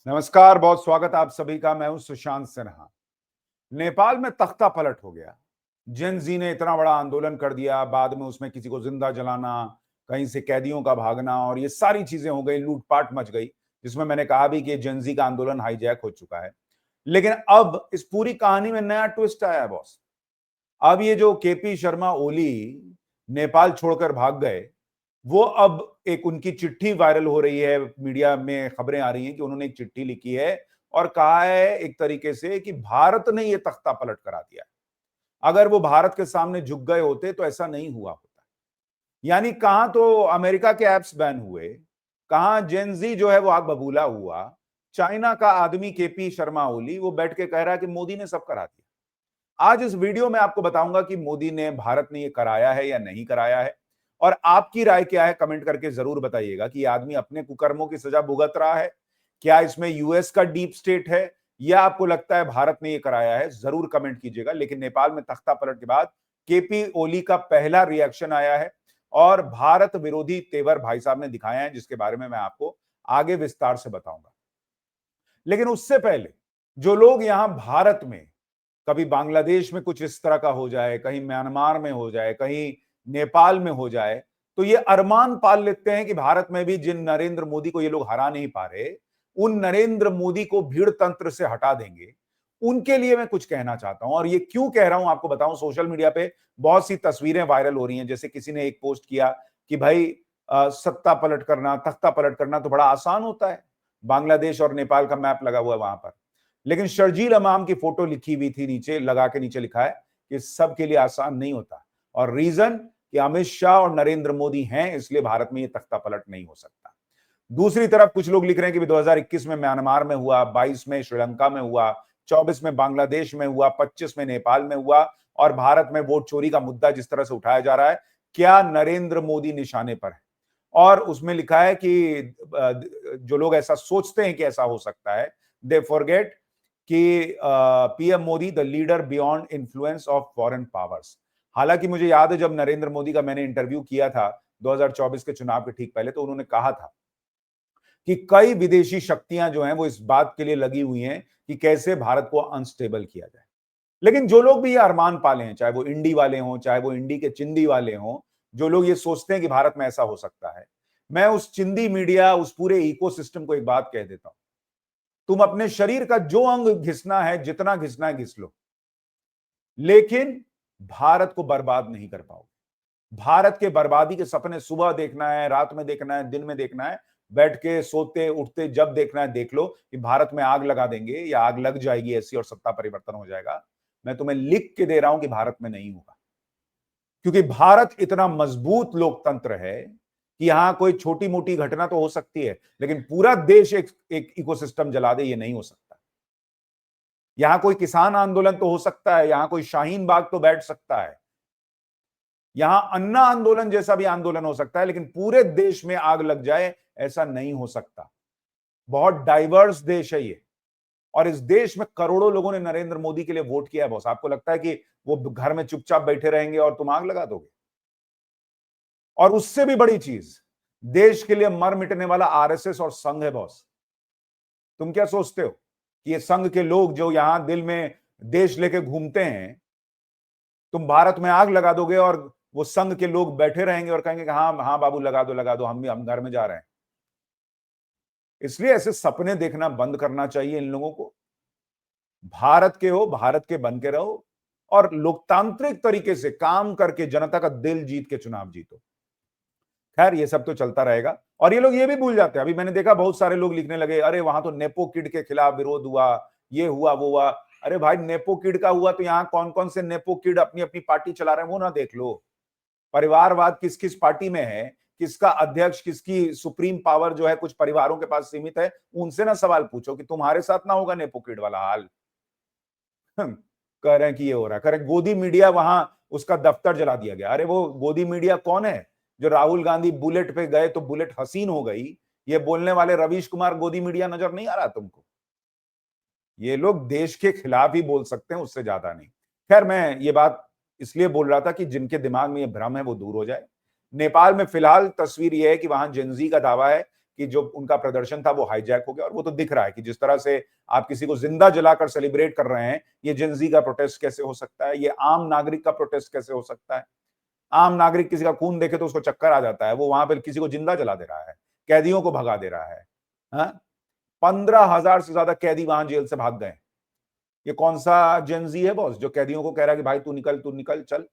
नमस्कार, बहुत स्वागत आप सभी का। मैं हूं सुशांत सिन्हा। नेपाल में तख्ता पलट हो गया। जेन जी ने इतना बड़ा आंदोलन कर दिया, बाद में उसमें किसी को जिंदा जलाना, कहीं से कैदियों का भागना और ये सारी चीजें हो गई, लूटपाट मच गई, जिसमें मैंने कहा भी कि जेन जी का आंदोलन हाईजैक हो चुका है। लेकिन अब इस पूरी कहानी में नया ट्विस्ट आया है बॉस। अब ये जो केपी शर्मा ओली नेपाल छोड़कर भाग गए, वो अब एक उनकी चिट्ठी वायरल हो रही है, मीडिया में खबरें आ रही हैं कि उन्होंने एक चिट्ठी लिखी है और कहा है एक तरीके से कि भारत ने ये तख्ता पलट करा दिया। अगर वो भारत के सामने झुक गए होते तो ऐसा नहीं हुआ होता। यानी कहां तो अमेरिका के एप्स बैन हुए, कहां जेनजी जो है वो आग बबूला हुआ, चाइना का आदमी केपी शर्मा ओली वो बैठ के कह रहा है कि मोदी ने सब करा दिया। आज इस वीडियो में आपको बताऊंगा कि मोदी ने, भारत ने ये कराया है या नहीं कराया है, और आपकी राय क्या है कमेंट करके जरूर बताइएगा कि ये आदमी अपने कुकर्मों की सजा भुगत रहा है, क्या इसमें यूएस का डीप स्टेट है, या आपको लगता है भारत ने ये कराया है। जरूर कमेंट कीजिएगा। लेकिन नेपाल में तख्ता पलट के बाद केपी ओली का पहला रिएक्शन आया है और भारत विरोधी तेवर भाई साहब ने दिखाए हैं, जिसके बारे में मैं आपको आगे विस्तार से बताऊंगा। लेकिन उससे पहले जो लोग यहां भारत में, कभी बांग्लादेश में कुछ इस तरह का हो जाए, कहीं म्यांमार में हो जाए, कहीं नेपाल में हो जाए, तो ये अरमान पाल लेते हैं कि भारत में भी जिन नरेंद्र मोदी को ये लोग हरा नहीं पा रहे, उन नरेंद्र मोदी को भीड़ तंत्र से हटा देंगे। उनके लिए मैं कुछ कहना चाहता हूं, और ये क्यों कह रहा हूं आपको बताऊं। सोशल मीडिया पे बहुत सी तस्वीरें वायरल हो रही हैं। जैसे किसी ने एक पोस्ट किया कि भाई सत्ता पलट करना, तख्ता पलट करना तो बड़ा आसान होता है, बांग्लादेश और नेपाल का मैप लगा हुआ है वहां पर। लेकिन शर्जील अमाम की फोटो लिखी हुई थी, नीचे लगा के नीचे लिखा है कि सबके लिए आसान नहीं होता, और रीजन कि अमित शाह और नरेंद्र मोदी हैं, इसलिए भारत में ये तख्ता पलट नहीं हो सकता। दूसरी तरफ कुछ लोग लिख रहे हैं कि 2021 में म्यांमार में हुआ, 22 में श्रीलंका में हुआ, 24 में बांग्लादेश में हुआ, 25 में नेपाल में हुआ, और भारत में वोट चोरी का मुद्दा जिस तरह से उठाया जा रहा है, क्या नरेंद्र मोदी निशाने पर है। और उसमें लिखा है कि जो लोग ऐसा सोचते हैं कि ऐसा हो सकता है, दे फॉरगेट कि PM Modi the leader beyond influence of foreign powers. हालांकि मुझे याद है जब नरेंद्र मोदी का मैंने इंटरव्यू किया था 2024 के चुनाव के ठीक पहले, तो उन्होंने कहा था कि कई विदेशी शक्तियां जो हैं वो इस बात के लिए लगी हुई हैं कि कैसे भारत को अनस्टेबल किया जाए। लेकिन जो लोग भी ये अरमान पाले हैं, चाहे वो इंडी वाले हों, चाहे वो इंडी के चिंदी वाले हों, जो लोग ये सोचते हैं कि भारत में ऐसा हो सकता है, मैं उस चिंदी मीडिया, उस पूरे इकोसिस्टम को एक बात कह देता हूं। तुम अपने शरीर का जो अंग घिसना है, जितना घिसना है घिस लो, लेकिन भारत को बर्बाद नहीं कर पाओगे। भारत के बर्बादी के सपने सुबह देखना है, रात में देखना है, दिन में देखना है, बैठ के सोते उठते जब देखना है देख लो कि भारत में आग लगा देंगे या आग लग जाएगी ऐसी और सत्ता परिवर्तन हो जाएगा। मैं तुम्हें लिख के दे रहा हूं कि भारत में नहीं होगा, क्योंकि भारत इतना मजबूत लोकतंत्र है कि यहां कोई छोटी मोटी घटना तो हो सकती है, लेकिन पूरा देश एक इकोसिस्टम जला दे, ये नहीं हो सकता। यहां कोई किसान आंदोलन तो हो सकता है, यहां कोई शाहीन बाग तो बैठ सकता है, यहां अन्ना आंदोलन जैसा भी आंदोलन हो सकता है, लेकिन पूरे देश में आग लग जाए ऐसा नहीं हो सकता। बहुत डाइवर्स देश है ये, और इस देश में करोड़ों लोगों ने नरेंद्र मोदी के लिए वोट किया है। बॉस, आपको लगता है कि वो घर में चुपचाप बैठे रहेंगे और तुम आग लगा दोगे? और उससे भी बड़ी चीज, देश के लिए मर मिटने वाला आरएसएस और संघ है बॉस। तुम क्या सोचते हो कि ये संघ के लोग जो यहां दिल में देश लेके घूमते हैं, तुम भारत में आग लगा दोगे और वो संघ के लोग बैठे रहेंगे और कहेंगे कि हाँ हाँ बाबू लगा दो, हम घर में जा रहे हैं? इसलिए ऐसे सपने देखना बंद करना चाहिए इन लोगों को। भारत के हो, भारत के बन के रहो, और लोकतांत्रिक तरीके से काम करके जनता का दिल जीत के चुनाव जीतो। खैर, ये सब तो चलता रहेगा, और ये लोग ये भी भूल जाते हैं। अभी मैंने देखा बहुत सारे लोग लिखने लगे, अरे वहां तो नेपो किड के खिलाफ विरोध हुआ, ये हुआ वो हुआ। अरे भाई, नेपो किड का हुआ तो यहाँ कौन कौन से नेपो किड अपनी अपनी पार्टी चला रहे हैं वो ना देख लो। परिवारवाद किस किस पार्टी में है, किसका अध्यक्ष, किसकी सुप्रीम पावर जो है कुछ परिवारों के पास सीमित है, उनसे ना सवाल पूछो कि तुम्हारे साथ ना होगा नेपो किड वाला हाल। कह रहे हैं कि ये हो रहा है, कह रहे हैं गोदी मीडिया, वहां उसका दफ्तर जला दिया गया। अरे वो गोदी मीडिया कौन है? जो राहुल गांधी बुलेट पे गए तो बुलेट हसीन हो गई, ये बोलने वाले रवीश कुमार गोदी मीडिया नजर नहीं आ रहा तुमको? ये लोग देश के खिलाफ ही बोल सकते हैं, उससे ज्यादा नहीं। खैर, मैं ये बात इसलिए बोल रहा था कि जिनके दिमाग में ये भ्रम है वो दूर हो जाए। नेपाल में फिलहाल तस्वीर ये है कि वहां जेनजी का दावा है कि जो उनका प्रदर्शन था वो हाईजैक हो गया। और वो तो दिख रहा है कि जिस तरह से आप किसी को जिंदा जलाकर सेलिब्रेट कर रहे हैं, ये जेन-ज़ी का प्रोटेस्ट कैसे हो सकता है? ये आम नागरिक का प्रोटेस्ट कैसे हो सकता है? आम नागरिक किसी का खून देखे तो उसको चक्कर आ जाता है, वो वहां पर किसी को जिंदा जला दे रहा है, कैदियों को भगा दे रहा है। हाँ? 15,000 से ज्यादा कैदी वहां जेल से भाग गए। ये कौन सा जेन-ज़ी है बॉस, जो कैदियों को कह रहा है कि भाई तू निकल, चल।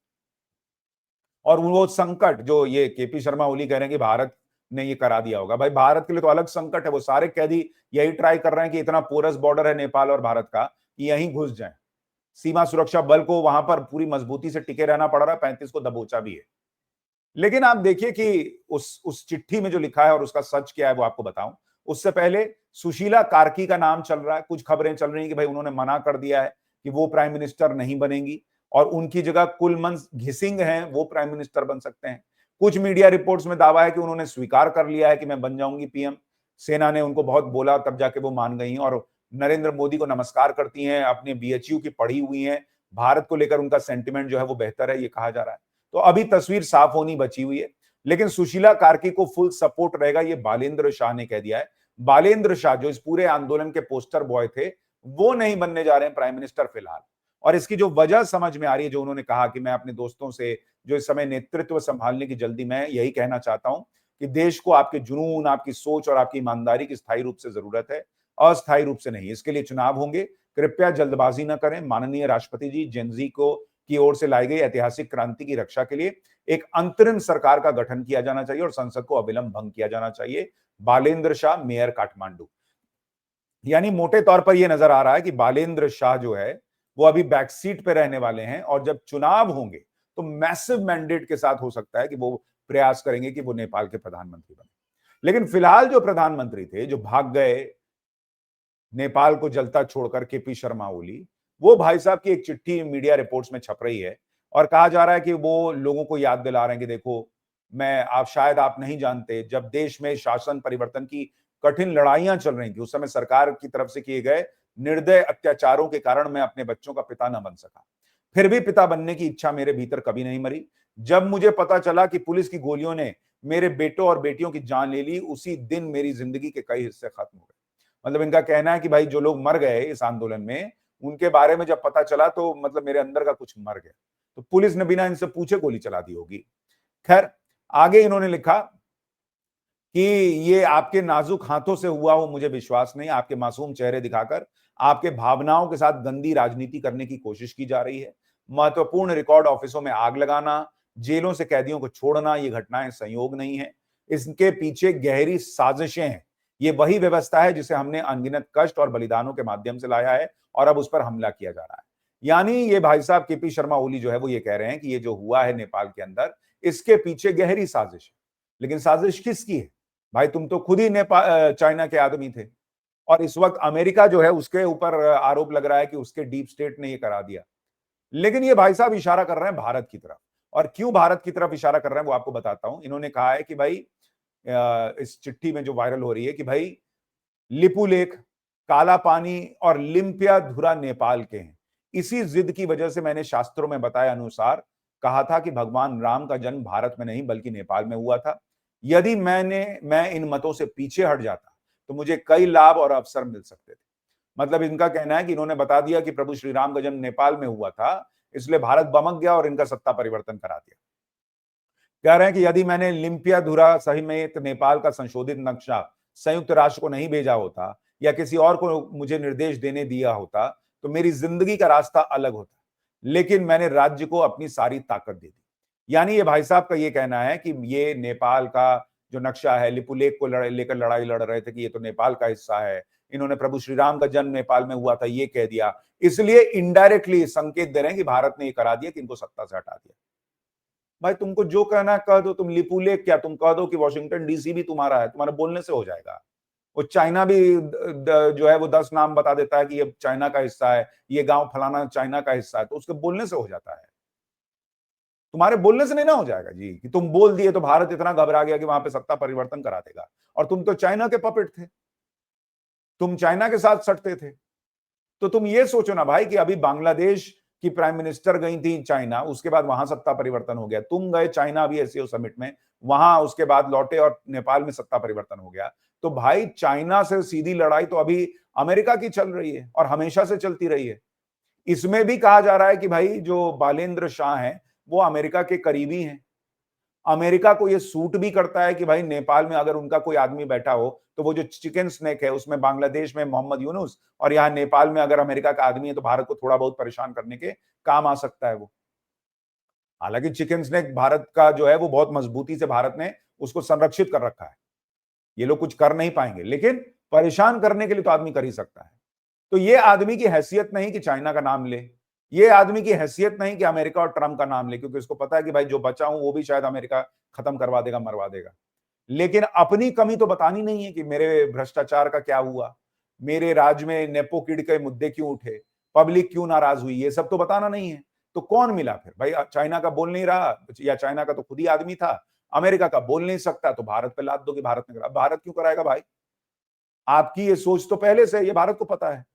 और वो संकट जो ये केपी शर्मा ओली कह रहे हैं कि भारत ने ये करा दिया होगा, भाई भारत के लिए तो अलग संकट है। वो सारे कैदी यही ट्राई कर रहे हैं कि इतना पोरस बॉर्डर है नेपाल और भारत का, कि यहीं घुस जाएं। सीमा सुरक्षा बल को वहां पर पूरी मजबूती से टिके रहना पड़ रहा है, 35 को दबोचा भी है। लेकिन आप देखिए कि उस चिट्ठी में जो लिखा है और उसका सच क्या है वो आपको बताऊं। उससे पहले सुशीला कार्की का नाम चल रहा है, कुछ खबरें चल रही हैं कि भाई उन्होंने मना कर दिया है कि वो प्राइम मिनिस्टर नहीं बनेंगी और उनकी जगह कुलमन घिसिंग हैं, वो प्राइम मिनिस्टर बन सकते हैं। कुछ मीडिया रिपोर्ट्स में दावा है कि उन्होंने स्वीकार कर लिया है कि मैं बन जाऊंगी पीएम। सेना ने उनको बहुत बोला, तब जाके वो मान गई और नरेंद्र मोदी को नमस्कार करती हैं, अपने बीएचयू की पढ़ी हुई हैं। भारत को लेकर उनका सेंटिमेंट जो है वो बेहतर है, ये कहा जा रहा है। तो अभी तस्वीर साफ होनी बची हुई है। लेकिन सुशीला कार्की को फुल सपोर्ट रहेगा, ये बालेंद्र शाह ने कह दिया है। बालेंद्र शाह जो इस पूरे आंदोलन के पोस्टर बॉय थे, वो नहीं बनने जा रहे हैं प्राइम मिनिस्टर फिलहाल। और इसकी जो वजह समझ में आ रही है, जो उन्होंने कहा कि मैं अपने दोस्तों से जो इस समय नेतृत्व संभालने की जल्दी में यही कहना चाहता हूं कि देश को आपके जुनून, आपकी सोच और आपकी ईमानदारी की स्थायी रूप से जरूरत है, अस्थायी रूप से नहीं। इसके लिए चुनाव होंगे, कृपया जल्दबाजी न करें। माननीय राष्ट्रपति जी, जेन-ज़ी को की ओर से लाई गई ऐतिहासिक क्रांति की रक्षा के लिए एक अंतरिम सरकार का गठन किया जाना चाहिए और संसद को अविलंब भंग किया जाना चाहिए। बालेंद्र शाह, मेयर काठमांडू। यानी मोटे तौर पर यह नजर आ रहा है कि बालेंद्र शाह जो है वो अभी बैक सीट पे रहने वाले हैं और जब चुनाव होंगे तो मैसिव मैंडेट के साथ हो सकता है कि वो प्रयास करेंगे कि वो नेपाल के प्रधानमंत्री बने। लेकिन फिलहाल जो प्रधानमंत्री थे, जो भाग गए नेपाल को जलता छोड़कर, केपी शर्मा ओली, वो भाई साहब की एक चिट्ठी मीडिया रिपोर्ट्स में छप रही है और कहा जा रहा है कि वो लोगों को याद दिला रहे हैं कि देखो, मैं आप शायद आप नहीं जानते, जब देश में शासन परिवर्तन की कठिन लड़ाइयां चल रही थी, उस समय सरकार की तरफ से किए गए निर्दय अत्याचारों के कारण मैं अपने बच्चों का पिता न बन सका। फिर भी पिता बनने की इच्छा मेरे भीतर कभी नहीं मरी। जब मुझे पता चला कि पुलिस की गोलियों ने मेरे बेटों और बेटियों की जान ले ली, उसी दिन मेरी जिंदगी के कई हिस्से खत्म हो गए। मतलब इनका कहना है कि भाई जो लोग मर गए इस आंदोलन में, उनके बारे में जब पता चला तो मतलब मेरे अंदर का कुछ मर गया। तो पुलिस ने बिना इनसे पूछे गोली चला दी होगी। खैर, आगे इन्होंने लिखा कि ये आपके नाजुक हाथों से हुआ हो मुझे विश्वास नहीं। आपके मासूम चेहरे दिखाकर आपके भावनाओं के साथ गंदी राजनीति करने की कोशिश की जा रही है। महत्वपूर्ण रिकॉर्ड ऑफिसों में आग लगाना, जेलों से कैदियों को छोड़ना, ये घटनाएं संयोग नहीं है। इसके पीछे गहरी साजिशें हैं। ये वही व्यवस्था है जिसे हमने अनगिनत कष्ट और बलिदानों के माध्यम से लाया है और अब उस पर हमला किया जा रहा है। यानी ये भाई साहब केपी शर्मा ओली जो है वो ये कह रहे हैं कि ये जो हुआ है नेपाल के अंदर, इसके पीछे गहरी साजिश है। लेकिन साजिश किसकी है? भाई तुम तो खुद ही चाइना के आदमी थे और इस वक्त अमेरिका जो है उसके ऊपर आरोप लग रहा है कि उसके डीप स्टेट ने ये करा दिया। लेकिन ये भाई साहब इशारा कर रहे हैं भारत की तरफ। और क्यों भारत की तरफ इशारा कर रहे हैं वो आपको बताता हूं। इन्होंने कहा है कि भाई इस चिट्ठी में जो वायरल हो रही है कि भाई लिपुलेख, काला पानी और लिम्पियाधुरा नेपाल के हैं। इसी जिद की वजह से मैंने शास्त्रों में बताया अनुसार कहा था कि भगवान राम का जन्म भारत में नहीं बल्कि नेपाल में हुआ था। यदि मैं इन मतों से पीछे हट जाता तो मुझे कई लाभ और अवसर मिल सकते थे। मतलब इनका कहना है कि इन्होंने बता दिया कि प्रभु श्री राम का जन्म नेपाल में हुआ था, इसलिए भारत बमक गया और इनका सत्ता परिवर्तन करा दिया। कह रहे हैं कि यदि मैंने लिम्पियाधुरा सहित नेपाल का संशोधित नक्शा संयुक्त राष्ट्र को नहीं भेजा होता या किसी और को मुझे निर्देश देने दिया होता तो मेरी जिंदगी का रास्ता अलग होता। लेकिन मैंने राज्य को अपनी सारी ताकत दे दी। यानी ये भाई साहब का ये कहना है कि ये नेपाल का जो नक्शा है, लिपुलेख को लेकर लड़ाई लड़ रहे थे कि ये तो नेपाल का हिस्सा है। इन्होंने प्रभु श्री राम का जन्म नेपाल में हुआ था ये कह दिया, इसलिए इनडायरेक्टली संकेत दे रहे हैं कि भारत ने ये करा दिया कि इनको सत्ता से हटा दिया। भाई तुमको जो कहना है कह दो, तुम लिपुलेख क्या, तुम कह दो कि वॉशिंगटन डीसी भी तुम्हारा है, तुम्हारे बोलने से हो जाएगा। वो चाइना भी जो है वो 10 नाम बता देता है कि ये चाइना का हिस्सा है, ये गांव फलाना चाइना का हिस्सा है, तो उसके बोलने से हो जाता है। तुम्हारे बोलने से नहीं ना हो जाएगा जी, कि तुम बोल दिए तो भारत इतना घबरा गया कि वहां पे सत्ता परिवर्तन करा देगा। और तुम तो चाइना के पपेट थे, तुम चाइना के साथ सटते थे। तो तुम ये सोचो ना भाई कि अभी बांग्लादेश कि प्राइम मिनिस्टर गई थी चाइना, उसके बाद वहां सत्ता परिवर्तन हो गया। तुम गए चाइना अभी एससीओ समिट में, वहां उसके बाद लौटे और नेपाल में सत्ता परिवर्तन हो गया। तो भाई चाइना से सीधी लड़ाई तो अभी अमेरिका की चल रही है और हमेशा से चलती रही है। इसमें भी कहा जा रहा है कि भाई जो बालेंद्र शाह हैं, वो अमेरिका के करीबी हैं। अमेरिका को ये सूट भी करता है कि भाई नेपाल में अगर उनका कोई आदमी बैठा हो, तो वो जो चिकन स्नेक है, उसमें बांग्लादेश में मोहम्मद यूनुस और यहाँ नेपाल में अगर अमेरिका का आदमी है, तो भारत को थोड़ा बहुत परेशान करने के काम आ सकता है वो। हालांकि चिकन स्नेक भारत का जो है वो बहुत मजबूती से भारत ने उसको संरक्षित कर रखा है। ये लोग कुछ कर नहीं पाएंगे, लेकिन परेशान करने के लिए तो आदमी कर ही सकता है। तो ये आदमी की हैसियत नहीं कि चाइना का नाम ले, ये आदमी की हैसियत नहीं कि अमेरिका और ट्रंप का नाम ले, क्योंकि उसको पता है कि भाई जो बचा हूं वो भी शायद अमेरिका खत्म करवा देगा, मरवा देगा। लेकिन अपनी कमी तो बतानी नहीं है कि मेरे भ्रष्टाचार का क्या हुआ, मेरे राज्य में नेपो किड के मुद्दे क्यों उठे, पब्लिक क्यों नाराज हुई, ये सब तो बताना नहीं है। तो कौन मिला फिर भाई? चाइना का बोल नहीं रहा, या चाइना का तो खुद ही आदमी था, अमेरिका का बोल नहीं सकता, तो भारत पे लाद दो कि भारत ने करा। भारत क्यों कराएगा भाई? आपकी ये सोच तो पहले से ये भारत को पता है।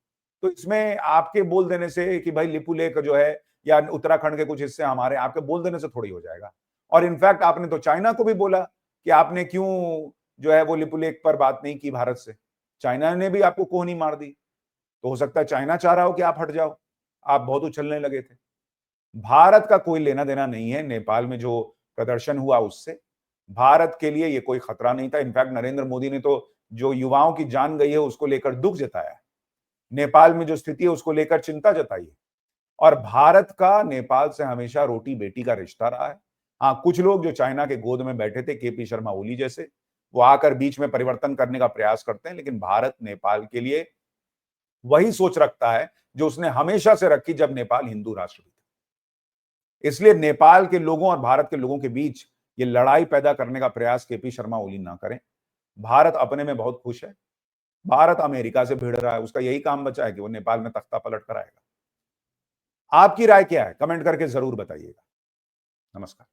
तो इसमें आपके बोल देने से कि भाई लिपुलेख जो है या उत्तराखंड के कुछ हिस्से हमारे, आपके बोल देने से थोड़ी हो जाएगा। और इनफैक्ट आपने तो चाइना को भी बोला कि आपने क्यों जो है वो लिपुलेख पर बात नहीं की भारत से। चाइना ने भी आपको कोहनी मार दी। तो हो सकता है चाइना चाह रहा हो कि आप हट जाओ, आप बहुत उछलने लगे थे। भारत का कोई लेना देना नहीं है नेपाल में जो प्रदर्शन हुआ उससे। भारत के लिए ये कोई खतरा नहीं था। इनफैक्ट नरेंद्र मोदी ने तो जो युवाओं की जान गई है उसको लेकर दुख जताया है, नेपाल में जो स्थिति है उसको लेकर चिंता जताई है। और भारत का नेपाल से हमेशा रोटी बेटी का रिश्ता रहा है। हाँ, कुछ लोग जो चाइना के गोद में बैठे थे, केपी शर्मा ओली जैसे, वो आकर बीच में परिवर्तन करने का प्रयास करते हैं, लेकिन भारत नेपाल के लिए वही सोच रखता है जो उसने हमेशा से रखी जब नेपाल हिंदू राष्ट्र था। इसलिए नेपाल के लोगों और भारत के लोगों के बीच ये लड़ाई पैदा करने का प्रयास केपी शर्मा ओली ना करें। भारत अपने में बहुत खुश है। भारत अमेरिका से भिड़ रहा है, उसका यही काम बचा है कि वो नेपाल में तख्ता पलट कर आएगा। आपकी राय क्या है? कमेंट करके जरूर बताइएगा। नमस्कार।